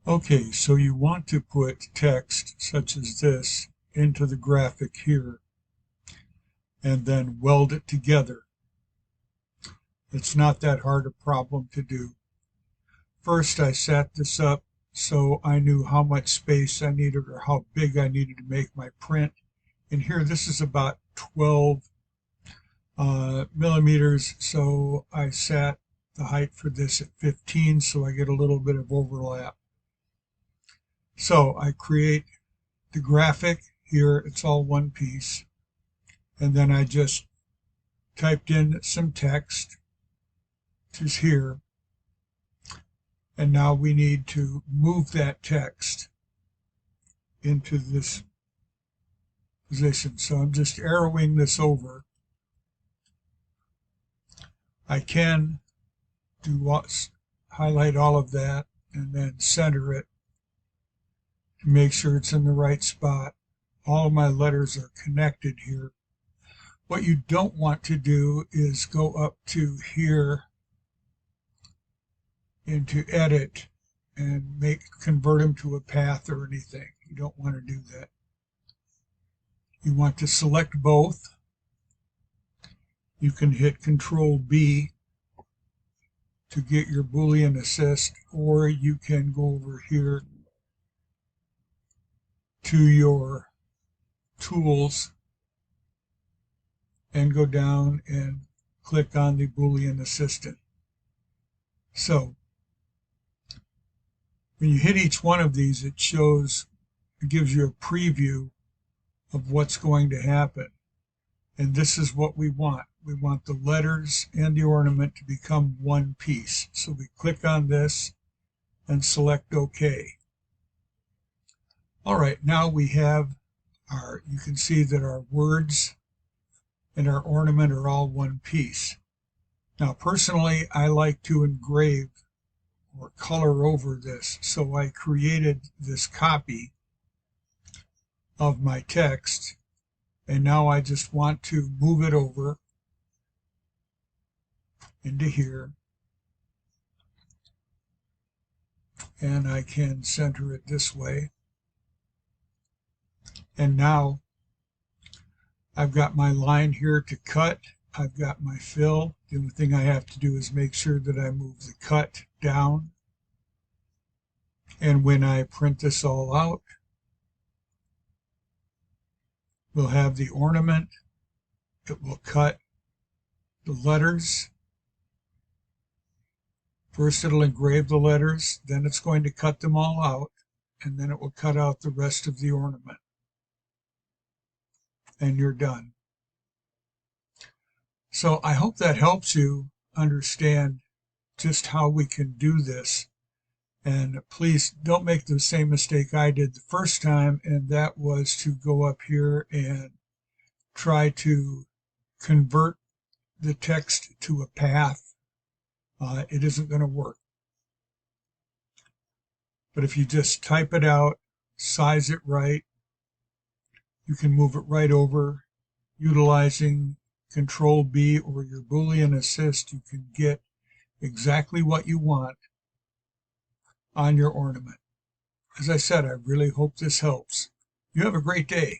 Okay, so you want to put text such as this into the graphic here and then weld it together. It's not that hard a problem to do. First, I set this up so I knew how much space I needed or how big I needed to make my print. And here, this is about 12 millimeters, so I set the height for this at 15 so I get a little bit of overlap. So I create the graphic here, it's all one piece, and then I just typed in some text, which is here, and now we need to move that text into this position. So I'm just arrowing this over. I can highlight all of that and then center it to make sure it's in the right spot. All of my letters are connected here. What you don't want to do is go up to here into edit and convert them to a path or anything. You don't want to do that. You want to select both. You can hit Control B to get your Boolean assist, or you can go over here to your tools and go down and click on the Boolean assistant. So when you hit each one of these, it gives you a preview of what's going to happen. And this is what we want. We want the letters and the ornament to become one piece. So we click on this and select OK. All right, now we have you can see that our words and our ornament are all one piece. Now, personally, I like to engrave or color over this. So I created this copy of my text, and now I just want to move it over into here, and I can center it this way. And now I've got my line here to cut. I've got my fill. The only thing I have to do is make sure that I move the cut down. And when I print this all out, we'll have the ornament. It will cut the letters. First it'll engrave the letters, then it's going to cut them all out, and then it will cut out the rest of the ornament. And you're done. So I hope that helps you understand just how we can do this. And please don't make the same mistake I did the first time, and that was to go up here and try to convert the text to a path. It isn't going to work. But if you just type it out, size it right, you can move it right over. Utilizing Control B or your Boolean assist, you can get exactly what you want on your ornament. As I said, I really hope this helps. You have a great day.